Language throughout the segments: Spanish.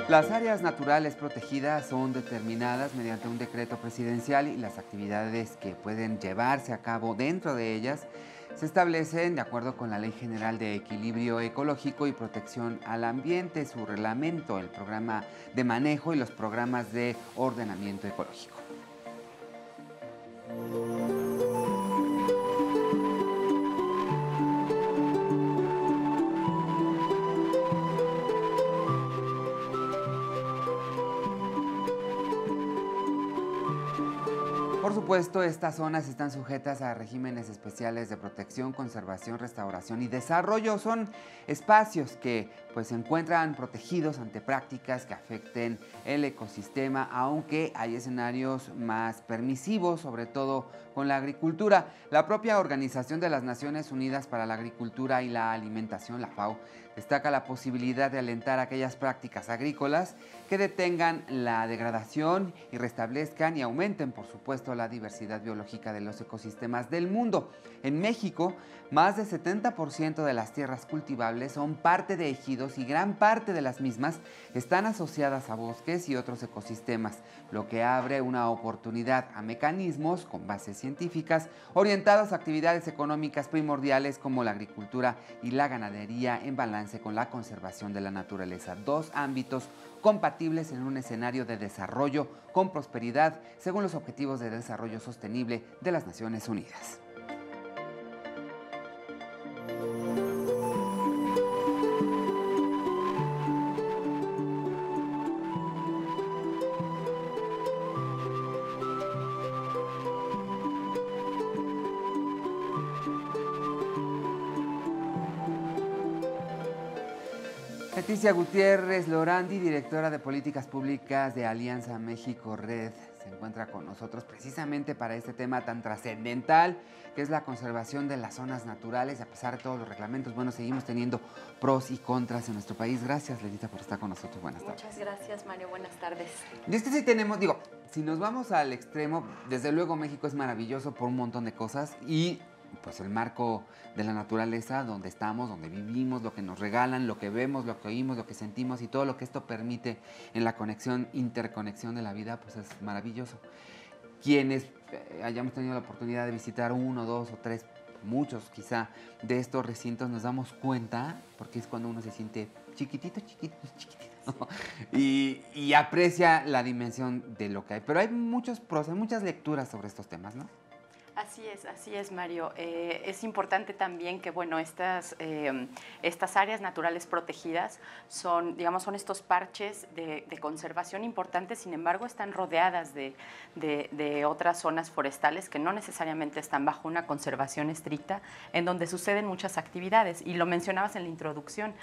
Las áreas naturales protegidas son determinadas mediante un decreto presidencial y las actividades que pueden llevarse a cabo dentro de ellas se establecen de acuerdo con la Ley General de Equilibrio Ecológico y Protección al Ambiente, su reglamento, el programa de manejo y los programas de ordenamiento ecológico. Por supuesto, estas zonas están sujetas a regímenes especiales de protección, conservación, restauración y desarrollo. Son espacios que se encuentran protegidos ante prácticas que afecten el ecosistema, aunque hay escenarios más permisivos, sobre todo con la agricultura. La propia Organización de las Naciones Unidas para la Agricultura y la Alimentación, la FAO, destaca la posibilidad de alentar aquellas prácticas agrícolas que detengan la degradación y restablezcan y aumenten, por supuesto, la diversidad biológica de los ecosistemas del mundo. En México, más del 70% de las tierras cultivables son parte de ejidos y gran parte de las mismas están asociadas a bosques y otros ecosistemas, lo que abre una oportunidad a mecanismos con bases científicas orientados a actividades económicas primordiales como la agricultura y la ganadería en balance con la conservación de la naturaleza. Dos ámbitos compatibles en un escenario de desarrollo con prosperidad según los Objetivos de Desarrollo Sostenible de las Naciones Unidas. Leticia Gutiérrez Lorandi, directora de Políticas Públicas de Alianza México Red, se encuentra con nosotros precisamente para este tema tan trascendental que es la conservación de las zonas naturales. A pesar de todos los reglamentos, seguimos teniendo pros y contras en nuestro país. Gracias, Leticia, por estar con nosotros. Buenas tardes. Muchas gracias, Mario. Buenas tardes. Y es que sí tenemos, si nos vamos al extremo, desde luego México es maravilloso por un montón de cosas y el marco de la naturaleza, donde estamos, donde vivimos, lo que nos regalan, lo que vemos, lo que oímos, lo que sentimos y todo lo que esto permite en la conexión, interconexión de la vida, es maravilloso. Quienes hayamos tenido la oportunidad de visitar uno, dos o tres, muchos quizá, de estos recintos, nos damos cuenta, porque es cuando uno se siente chiquitito, ¿no? Y aprecia la dimensión de lo que hay. Pero hay muchos pros, hay muchas lecturas sobre estos temas, ¿no? Así es, Mario. Es importante también que, estas áreas naturales protegidas son estos parches de conservación importantes, sin embargo, están rodeadas de otras zonas forestales que no necesariamente están bajo una conservación estricta, en donde suceden muchas actividades. Y lo mencionabas en la introducción,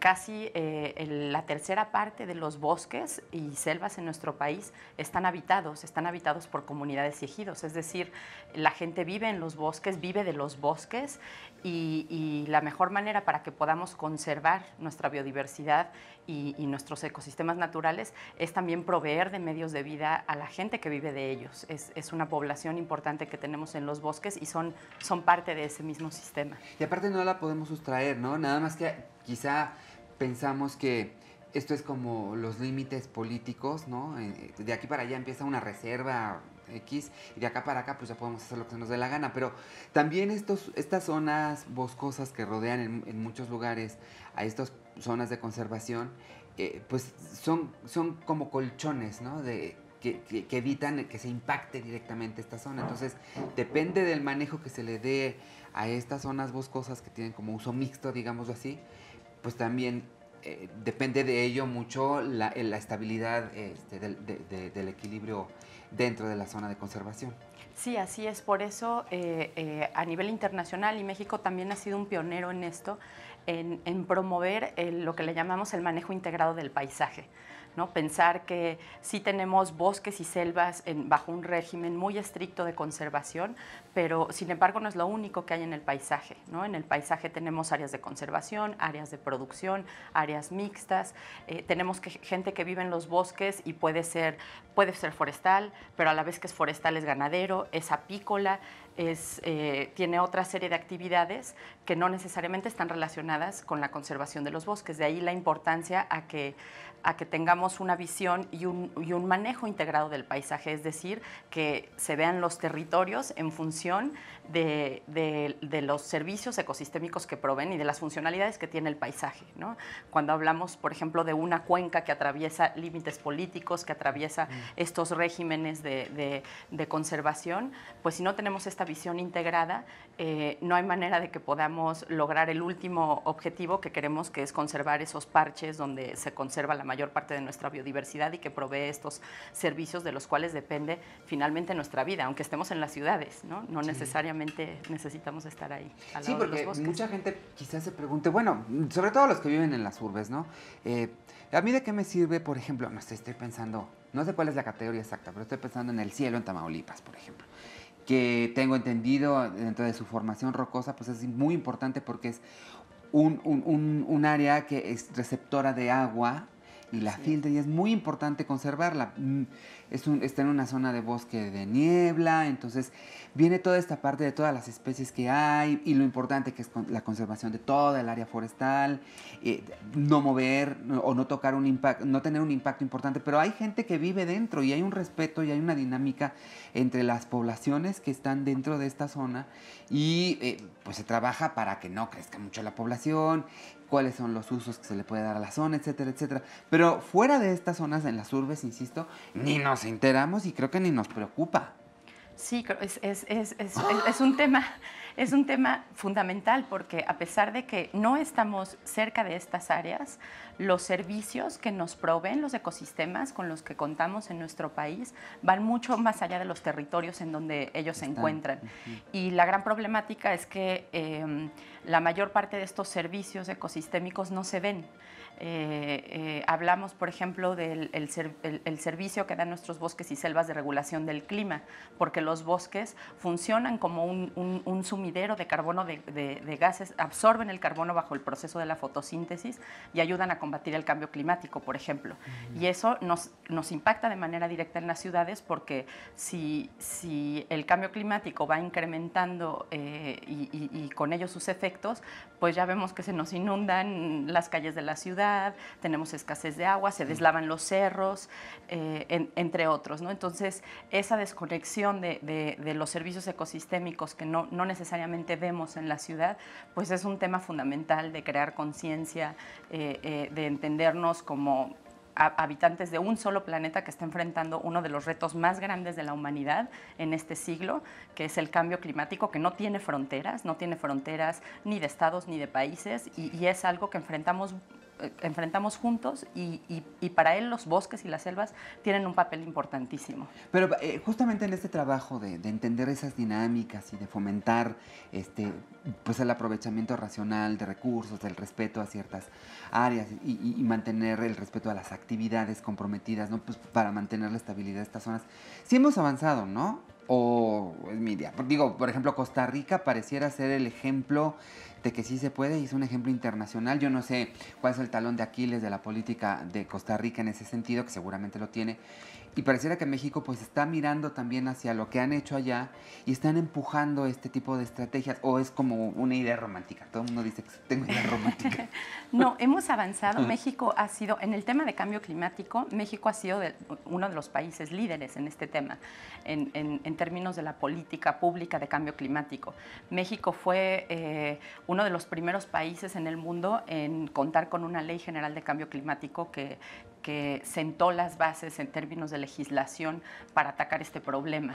casi la tercera parte de los bosques y selvas en nuestro país están habitados por comunidades y ejidos, es decir, la gente vive en los bosques, vive de los bosques y la mejor manera para que podamos conservar nuestra biodiversidad y nuestros ecosistemas naturales es también proveer de medios de vida a la gente que vive de ellos. Es una población importante que tenemos en los bosques y son parte de ese mismo sistema. Y aparte no la podemos sustraer, ¿no? Nada más que quizá pensamos que esto es como los límites políticos, ¿no? De aquí para allá empieza una reserva X y de acá para acá ya podemos hacer lo que se nos dé la gana, pero también estas zonas boscosas que rodean en muchos lugares a estas zonas de conservación, son como colchones, ¿no? Que evitan que se impacte directamente esta zona. Entonces depende del manejo que se le dé a estas zonas boscosas que tienen como uso mixto, digámoslo así, también depende de ello mucho la estabilidad del equilibrio dentro de la zona de conservación. Sí, así es. Por eso, a nivel internacional, y México también ha sido un pionero en esto, en promover lo que le llamamos el manejo integrado del paisaje, ¿no? Pensar que sí tenemos bosques y selvas bajo un régimen muy estricto de conservación, pero sin embargo no es lo único que hay en el paisaje, ¿no? En el paisaje tenemos áreas de conservación, áreas de producción, áreas mixtas, tenemos gente que vive en los bosques y puede ser forestal, pero a la vez que es forestal es ganadero, es apícola, tiene otra serie de actividades que no necesariamente están relacionadas con la conservación de los bosques. De ahí la importancia a que tengamos una visión y un manejo integrado del paisaje, es decir, que se vean los territorios en función de los servicios ecosistémicos que proveen y de las funcionalidades que tiene el paisaje, ¿no? Cuando hablamos, por ejemplo, de una cuenca que atraviesa límites políticos, que atraviesa estos regímenes de conservación, pues si no tenemos esta visión integrada, no hay manera de que podamos lograr el último objetivo que queremos, que es conservar esos parches donde se conserva la mayor parte de nuestra biodiversidad y que provee estos servicios de los cuales depende finalmente nuestra vida, aunque estemos en las ciudades, ¿no? No necesariamente necesitamos estar ahí al lado de los bosques. Mucha gente quizás se pregunte, bueno, sobre todo los que viven en las urbes, ¿no? ¿A mí de qué me sirve, por ejemplo? No sé, estoy pensando, no sé cuál es la categoría exacta, pero estoy pensando en el cielo en Tamaulipas, por ejemplo, que tengo entendido dentro de su formación rocosa, pues es muy importante porque es un área que es receptora de agua y la filtra, y es muy importante conservarla. Está en una zona de bosque de niebla, entonces viene toda esta parte de todas las especies que hay y lo importante que es la conservación de toda el área forestal, no mover o no tocar un impacto, no tener un impacto importante, pero hay gente que vive dentro y hay un respeto y hay una dinámica entre las poblaciones que están dentro de esta zona y pues se trabaja para que no crezca mucho la población, cuáles son los usos que se le puede dar a la zona, etcétera, etcétera. Pero fuera de estas zonas, en las urbes, insisto, ni nos enteramos y creo que ni nos preocupa. Sí, es un tema fundamental porque a pesar de que no estamos cerca de estas áreas, los servicios que nos proveen los ecosistemas con los que contamos en nuestro país van mucho más allá de los territorios en donde ellos se encuentran. Y la gran problemática es que la mayor parte de estos servicios ecosistémicos no se ven. Hablamos, por ejemplo, del el servicio que dan nuestros bosques y selvas de regulación del clima, porque los bosques funcionan como un sumidero de carbono, de gases, absorben el carbono bajo el proceso de la fotosíntesis y ayudan a combatir el cambio climático, por ejemplo. Y eso nos impacta de manera directa en las ciudades porque si el cambio climático va incrementando y con ello sus efectos, pues ya vemos que se nos inundan las calles de la ciudad, tenemos escasez de agua, se deslavan los cerros, entre otros, ¿no? Entonces, esa desconexión de los servicios ecosistémicos que no necesariamente vemos en la ciudad, pues es un tema fundamental de crear conciencia, de entendernos como habitantes de un solo planeta que está enfrentando uno de los retos más grandes de la humanidad en este siglo, que es el cambio climático, que no tiene fronteras ni de estados ni de países, y es algo que enfrentamos juntos y para él los bosques y las selvas tienen un papel importantísimo. Pero justamente en este trabajo de entender esas dinámicas y de fomentar pues el aprovechamiento racional de recursos, del respeto a ciertas áreas y mantener el respeto a las actividades comprometidas, ¿no? Pues para mantener la estabilidad de estas zonas, sí hemos avanzado, ¿no? O es mi idea. Digo, por ejemplo, Costa Rica pareciera ser el ejemplo de que sí se puede y es un ejemplo internacional. Yo no sé cuál es el talón de Aquiles de la política de Costa Rica en ese sentido, que seguramente lo tiene. Y pareciera que México pues está mirando también hacia lo que han hecho allá y están empujando este tipo de estrategias, o es como una idea romántica. Todo el mundo dice que tengo idea romántica. No, hemos avanzado. México ha sido, en el tema de cambio climático, México ha sido uno de los países líderes en este tema, en términos de la política pública de cambio climático. México fue uno de los primeros países en el mundo en contar con una ley general de cambio climático que sentó las bases en términos de legislación para atacar este problema.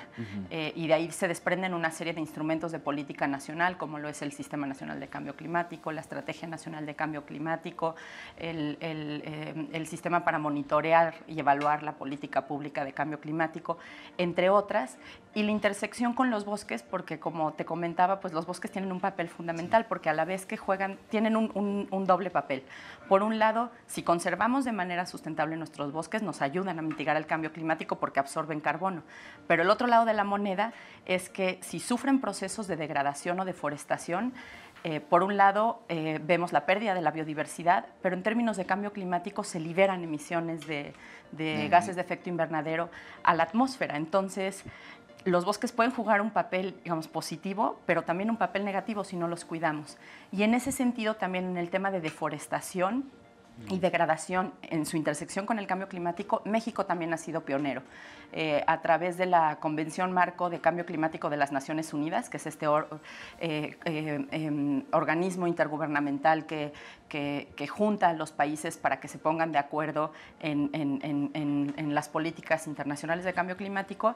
Y de ahí se desprenden una serie de instrumentos de política nacional, como lo es el Sistema Nacional de Cambio Climático, la Estrategia Nacional de Cambio Climático, el Sistema para monitorear y evaluar la política pública de cambio climático, entre otras, y la intersección con los bosques, porque como te comentaba, pues los bosques tienen un papel fundamental, porque a la vez que juegan, tienen un doble papel. Por un lado, si conservamos de manera sustentable nuestros bosques, nos ayudan a mitigar el cambio climático porque absorben carbono. Pero el otro lado de la moneda es que si sufren procesos de degradación o deforestación, por un lado vemos la pérdida de la biodiversidad, pero en términos de cambio climático se liberan emisiones de gases de efecto invernadero a la atmósfera. Entonces, los bosques pueden jugar un papel, digamos, positivo, pero también un papel negativo si no los cuidamos. Y en ese sentido, también en el tema de deforestación y degradación en su intersección con el cambio climático, México también ha sido pionero. A través de la Convención Marco de Cambio Climático de las Naciones Unidas, que es este organismo intergubernamental que junta a los países para que se pongan de acuerdo en las políticas internacionales de cambio climático,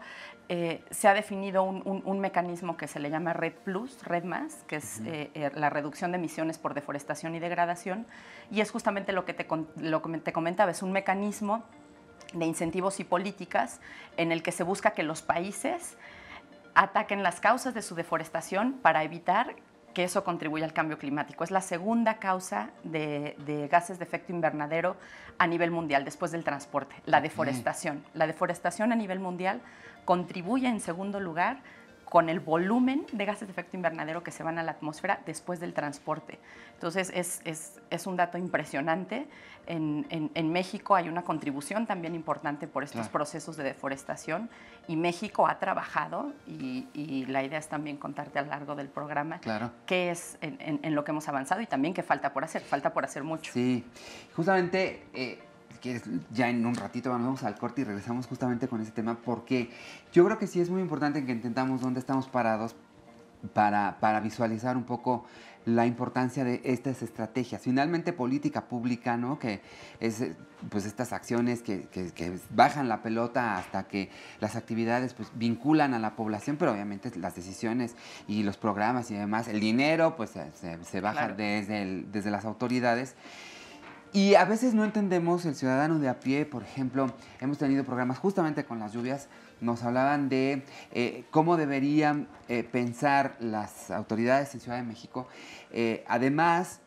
se ha definido un mecanismo que se le llama Red Plus, Red Más, que es la reducción de emisiones por deforestación y degradación, y es justamente lo que te comentaba, es un mecanismo de incentivos y políticas en el que se busca que los países ataquen las causas de su deforestación para evitar que eso contribuya al cambio climático. Es la segunda causa de gases de efecto invernadero a nivel mundial, después del transporte, la deforestación. La deforestación a nivel mundial contribuye en segundo lugar con el volumen de gases de efecto invernadero que se van a la atmósfera después del transporte. Entonces, es un dato impresionante. En México hay una contribución también importante por estos procesos de deforestación, y México ha trabajado, y la idea es también contarte a lo largo del programa qué es en lo que hemos avanzado y también qué falta por hacer mucho. Sí, justamente... si quieres, ya en un ratito vamos al corte y regresamos justamente con ese tema, porque yo creo que sí es muy importante que intentamos dónde estamos parados para visualizar un poco la importancia de estas estrategias. Finalmente, política pública, ¿no? Que es pues estas acciones que bajan la pelota hasta que las actividades pues vinculan a la población, pero obviamente las decisiones y los programas y demás, el dinero pues se baja desde las autoridades. Y a veces no entendemos, el ciudadano de a pie, por ejemplo, hemos tenido programas justamente con las lluvias, nos hablaban de cómo deberían pensar las autoridades en Ciudad de México. Además,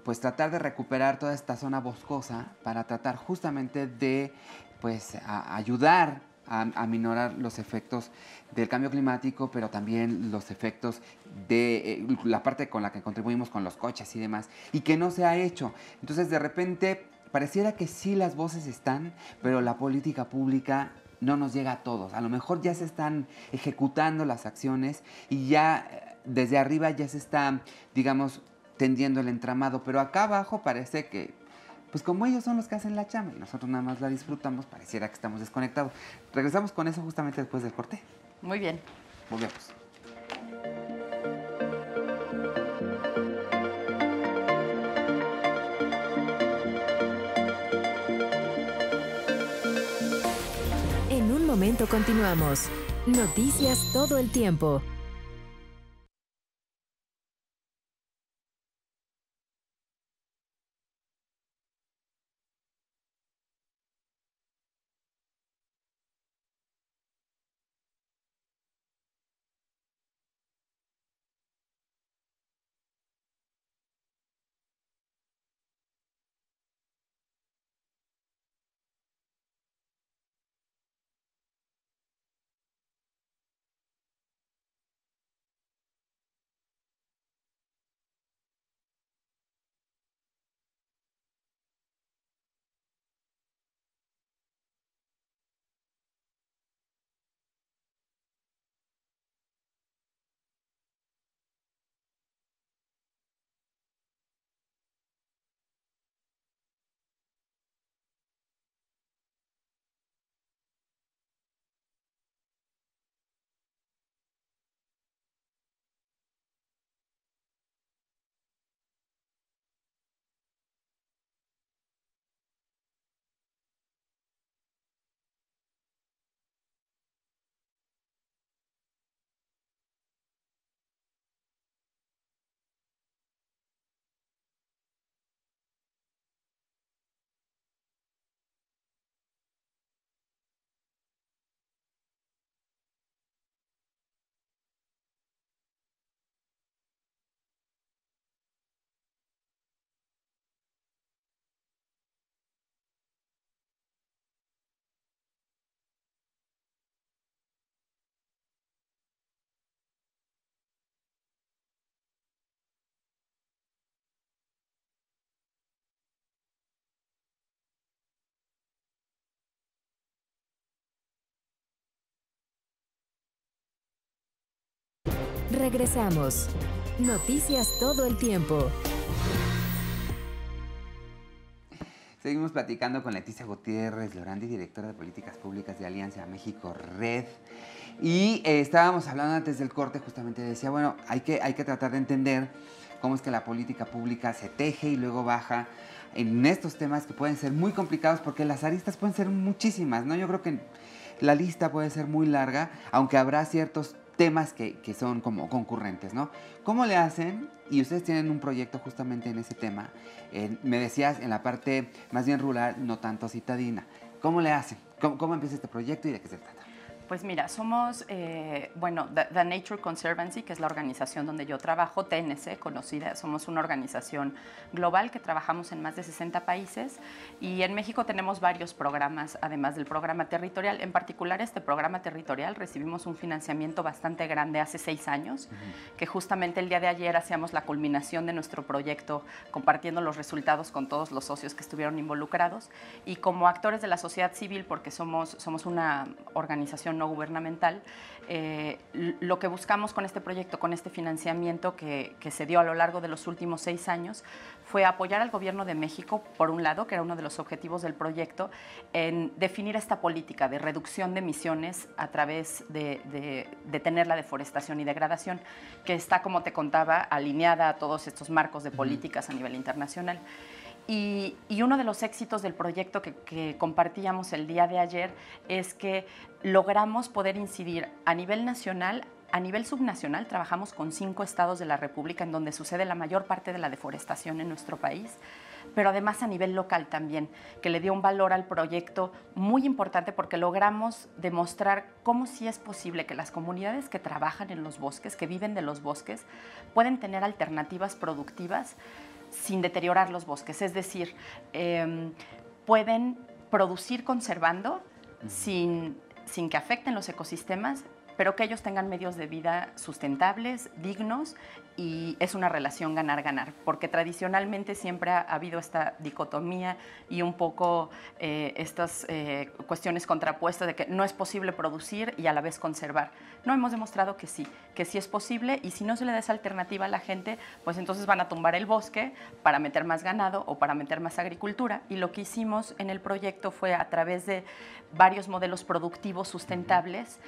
pues tratar de recuperar toda esta zona boscosa para tratar justamente de pues ayudar a minorar los efectos del cambio climático, pero también los efectos de la parte con la que contribuimos con los coches y demás, y que no se ha hecho. Entonces, de repente, pareciera que sí las voces están, pero la política pública no nos llega a todos. A lo mejor ya se están ejecutando las acciones y ya desde arriba ya se está, digamos, tendiendo el entramado, pero acá abajo parece que pues como ellos son los que hacen la chamba y nosotros nada más la disfrutamos, pareciera que estamos desconectados. Regresamos con eso justamente después del corte. Muy bien. Volvemos. En un momento continuamos. Noticias todo el tiempo. Regresamos. Noticias todo el tiempo. Seguimos platicando con Leticia Gutiérrez Lorandi, directora de Políticas Públicas de Alianza México Red. Y estábamos hablando antes del corte, justamente decía, bueno, hay que tratar de entender cómo es que la política pública se teje y luego baja en estos temas que pueden ser muy complicados porque las aristas pueden ser muchísimas, ¿no? Yo creo que la lista puede ser muy larga, aunque habrá ciertos temas que son como concurrentes, ¿no? ¿Cómo le hacen? Y ustedes tienen un proyecto justamente en ese tema. Me decías en la parte más bien rural, no tanto citadina. ¿Cómo le hacen? ¿Cómo empieza este proyecto y de qué se trata? Pues mira, somos, The Nature Conservancy, que es la organización donde yo trabajo, TNC, conocida, somos una organización global que trabajamos en más de 60 países y en México tenemos varios programas, además del programa territorial. En particular, este programa territorial recibimos un financiamiento bastante grande hace 6 años, que justamente el día de ayer hacíamos la culminación de nuestro proyecto, compartiendo los resultados con todos los socios que estuvieron involucrados y como actores de la sociedad civil, porque somos una organización no gubernamental, lo que buscamos con este proyecto, con este financiamiento que se dio a lo largo de los últimos 6 años, fue apoyar al gobierno de México, por un lado, que era uno de los objetivos del proyecto, en definir esta política de reducción de emisiones a través de detener la deforestación y degradación, que está, como te contaba, alineada a todos estos marcos de políticas a nivel internacional. Y uno de los éxitos del proyecto que compartíamos el día de ayer es que logramos poder incidir a nivel nacional. A nivel subnacional trabajamos con 5 estados de la República en donde sucede la mayor parte de la deforestación en nuestro país, pero además a nivel local también, que le dio un valor al proyecto muy importante porque logramos demostrar cómo sí es posible que las comunidades que trabajan en los bosques, que viven de los bosques, pueden tener alternativas productivas sin deteriorar los bosques, es decir, pueden producir conservando sin que afecten los ecosistemas, pero que ellos tengan medios de vida sustentables, dignos, y es una relación ganar-ganar, porque tradicionalmente siempre ha habido esta dicotomía y un poco estas cuestiones contrapuestas de que no es posible producir y a la vez conservar. No, hemos demostrado que sí es posible, y si no se le da esa alternativa a la gente, pues entonces van a tumbar el bosque para meter más ganado o para meter más agricultura, y lo que hicimos en el proyecto fue a través de varios modelos productivos sustentables,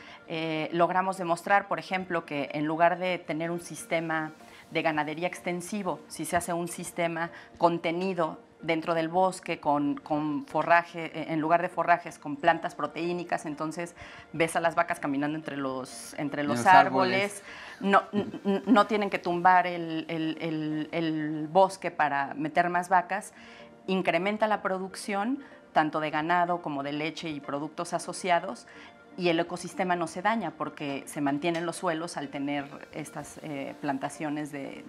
logramos demostrar, por ejemplo, que en lugar de tener un sistema de ganadería extensivo, si se hace un sistema contenido dentro del bosque con forraje, en lugar de forrajes, con plantas proteínicas, entonces ves a las vacas caminando entre los árboles. No tienen que tumbar el bosque para meter más vacas, incrementa la producción tanto de ganado como de leche y productos asociados, y el ecosistema no se daña porque se mantienen los suelos al tener estas plantaciones de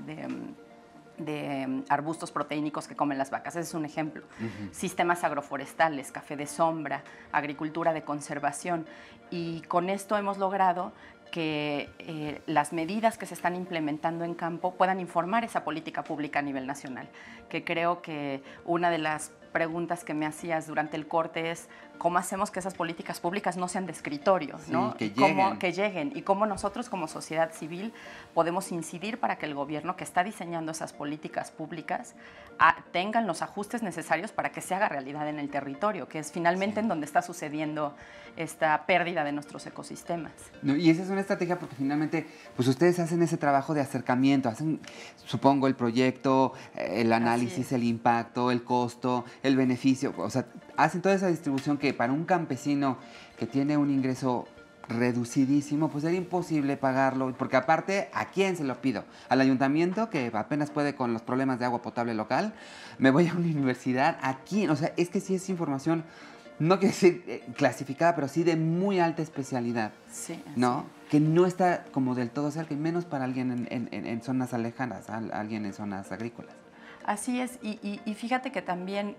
arbustos proteínicos que comen las vacas. Ese es un ejemplo. Sistemas agroforestales, café de sombra, agricultura de conservación, y con esto hemos logrado que las medidas que se están implementando en campo puedan informar esa política pública a nivel nacional, que creo que una de las preguntas que me hacías durante el corte es cómo hacemos que esas políticas públicas no sean de escritorio, ¿no? Que lleguen, y cómo nosotros como sociedad civil podemos incidir para que el gobierno que está diseñando esas políticas públicas tengan los ajustes necesarios para que se haga realidad en el territorio, que es finalmente en donde está sucediendo esta pérdida de nuestros ecosistemas. No, y esa es una estrategia porque finalmente pues ustedes hacen ese trabajo de acercamiento, hacen, supongo, el proyecto, el análisis, el impacto, el costo, el beneficio, o sea, hacen toda esa distribución que para un campesino que tiene un ingreso reducidísimo, pues era imposible pagarlo, porque aparte, ¿a quién se lo pido? ¿Al ayuntamiento, que apenas puede con los problemas de agua potable local? ¿Me voy a una universidad? ¿A quién? O sea, es que sí es información, no quiero decir clasificada, pero sí de muy alta especialidad, sí, ¿no? Que no está como del todo cerca, y menos para alguien en zonas alejanas, alguien en zonas agrícolas. Así es, y fíjate que también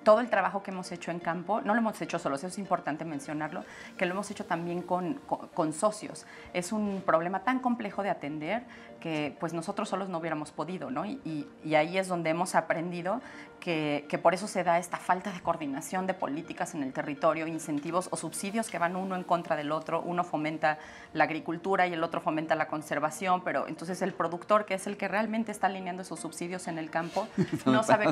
todo el trabajo que hemos hecho en campo, no lo hemos hecho solos, eso es importante mencionarlo, que lo hemos hecho también con socios. Es un problema tan complejo de atender que pues nosotros solos no hubiéramos podido, ¿no? Y ahí es donde hemos aprendido que por eso se da esta falta de coordinación de políticas en el territorio, incentivos o subsidios que van uno en contra del otro. Uno fomenta la agricultura y el otro fomenta la conservación, pero entonces el productor, que es el que realmente está alineando esos subsidios en el campo, no sabe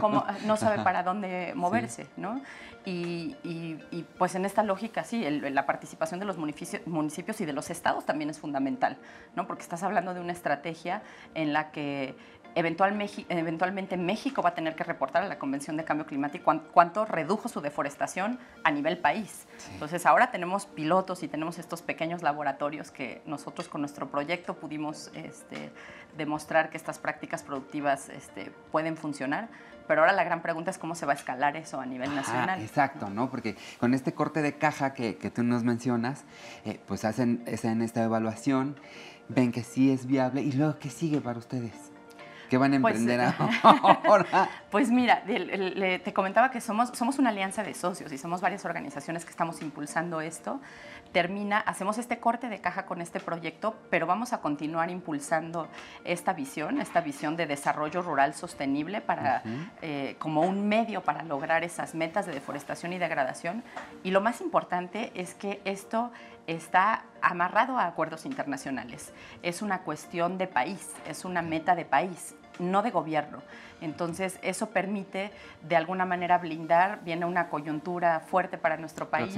para dónde moverse, ¿no? Y pues en esta lógica, sí, la participación de los municipios y de los estados también es fundamental, ¿no? Porque estás hablando de una estrategia en la que eventualmente México va a tener que reportar a la Convención de Cambio Climático cuánto redujo su deforestación a nivel país. Sí. Entonces ahora tenemos pilotos y tenemos estos pequeños laboratorios que nosotros con nuestro proyecto pudimos demostrar que estas prácticas productivas pueden funcionar. Pero ahora la gran pregunta es cómo se va a escalar eso a nivel nacional. Exacto, ¿no? Porque con este corte de caja que tú nos mencionas, pues hacen esta evaluación, ven que sí es viable y luego, ¿qué sigue para ustedes? ¿Qué van a emprender ahora? Pues mira, te comentaba que somos una alianza de socios y somos varias organizaciones que estamos impulsando esto. Hacemos este corte de caja con este proyecto, pero vamos a continuar impulsando esta visión de desarrollo rural sostenible como un medio para lograr esas metas de deforestación y degradación. Y lo más importante es que esto está amarrado a acuerdos internacionales. Es una cuestión de país, es una meta de país, no de gobierno. Entonces, eso permite de alguna manera blindar, viene una coyuntura fuerte para nuestro país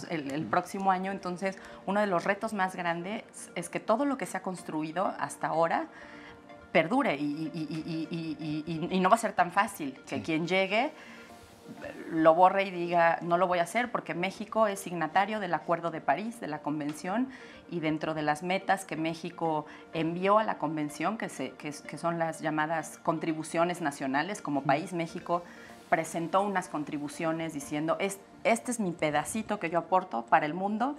el próximo año. Entonces, uno de los retos más grandes es que todo lo que se ha construido hasta ahora perdure y no va a ser tan fácil que quien llegue lo borre y diga no lo voy a hacer, porque México es signatario del Acuerdo de París, de la Convención, y dentro de las metas que México envió a la Convención, que son las llamadas contribuciones nacionales, como país México presentó unas contribuciones diciendo este es mi pedacito que yo aporto para el mundo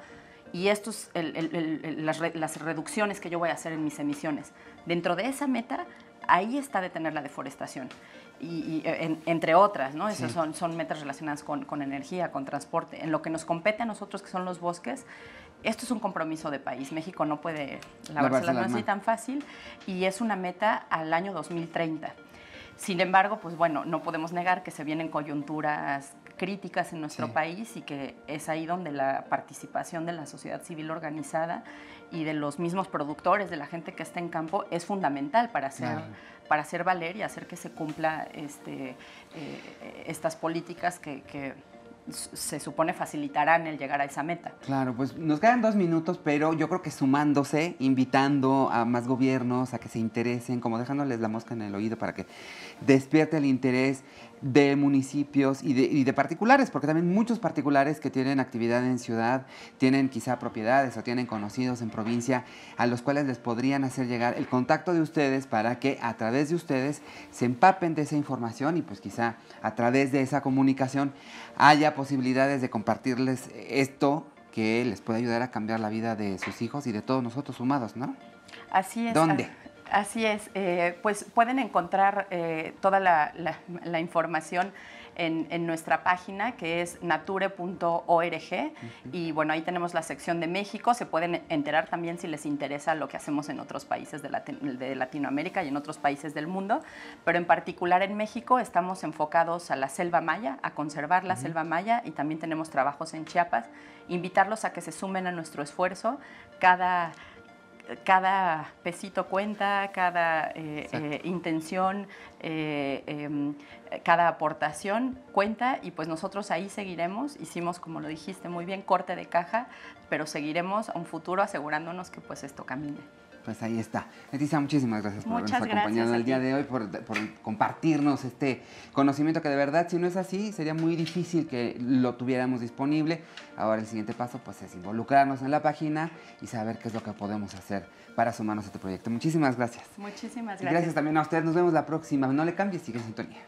y estos las reducciones que yo voy a hacer en mis emisiones. Dentro de esa meta, ahí está detener la deforestación. Entre otras, ¿no? Esas son metas relacionadas con energía, con transporte. En lo que nos compete a nosotros, que son los bosques, esto es un compromiso de país. México no puede lavarse las manos así tan fácil y es una meta al año 2030. Sin embargo, pues bueno, no podemos negar que se vienen coyunturas críticas en nuestro país y que es ahí donde la participación de la sociedad civil organizada y de los mismos productores, de la gente que está en campo, es fundamental para hacer valer y hacer que se cumpla estas políticas que se supone facilitarán el llegar a esa meta. Claro, pues nos quedan 2 minutos, pero yo creo que sumándose, invitando a más gobiernos a que se interesen, como dejándoles la mosca en el oído para que despierte el interés de municipios y de particulares, porque también muchos particulares que tienen actividad en ciudad, tienen quizá propiedades o tienen conocidos en provincia, a los cuales les podrían hacer llegar el contacto de ustedes para que a través de ustedes se empapen de esa información y pues quizá a través de esa comunicación haya posibilidades de compartirles esto que les puede ayudar a cambiar la vida de sus hijos y de todos nosotros sumados, ¿no? Así es. ¿Dónde? Así es, pues pueden encontrar toda la información en nuestra página, que es nature.org, y bueno, ahí tenemos la sección de México. Se pueden enterar también si les interesa lo que hacemos en otros países de Latinoamérica y en otros países del mundo, pero en particular en México estamos enfocados a la selva maya, a conservar la selva maya, y también tenemos trabajos en Chiapas. Invitarlos a que se sumen a nuestro esfuerzo. Cada pesito cuenta, cada intención, cada aportación cuenta, y pues nosotros ahí seguiremos. Hicimos, como lo dijiste muy bien, corte de caja, pero seguiremos a un futuro asegurándonos que pues esto camine. Pues ahí está. Leticia, muchísimas gracias por habernos acompañado el día de hoy, por compartirnos este conocimiento que de verdad, si no es así, sería muy difícil que lo tuviéramos disponible. Ahora el siguiente paso pues es involucrarnos en la página y saber qué es lo que podemos hacer para sumarnos a este proyecto. Muchísimas gracias. Muchísimas gracias. Y gracias también a ustedes. Nos vemos la próxima. No le cambies, sigue en sintonía.